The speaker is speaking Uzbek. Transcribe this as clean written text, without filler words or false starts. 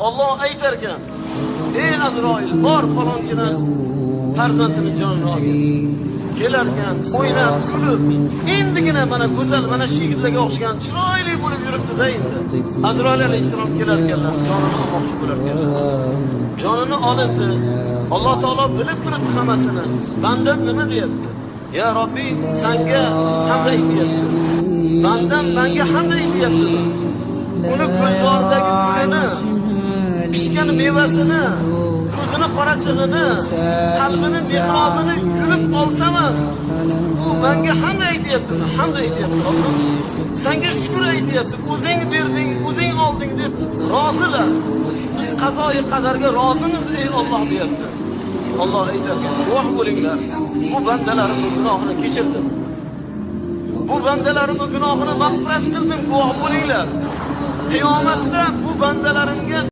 Alloh aytar ekan, ey Azroil, bor falonchini farzandini jonini olgin. Kelarkan, o'ynab, kulib, endigina mana go'zal, mana shu yigitlarga o'xshagan chiroyli bo'lib yuribdi-da endi. Azroil alayhissalom kelar ekanlar, jonini olmoqchi bo'lar ekanlar. Jonini olindi. Alloh taolo bilib turibdi hammasini. Bandam nima deyapti? Ya Robbi, senga hamd aytyapti. Bandam menga hamd aytyapti. Uni gulzordagi gulini, pishgan mevasini, ko'zini qorachig'ini, qalbini mehrobini yulib olsam-a, u menga hamd aytyapti, hamd aytyapti. Alloh senga shukr aytyapti. O'zing berding, o'zing olding deb rozilar. Biz qazoyi qadarga rozimiz ey Alloh deyapti. Alloh aytadi, guvoh bo'linglar. Bu bandalarimning gunohini kechirdim. Bu bandalarimning gunohini mag'firat qildim, guvoh bo'linglar. Qiyomatda bu bandalarimga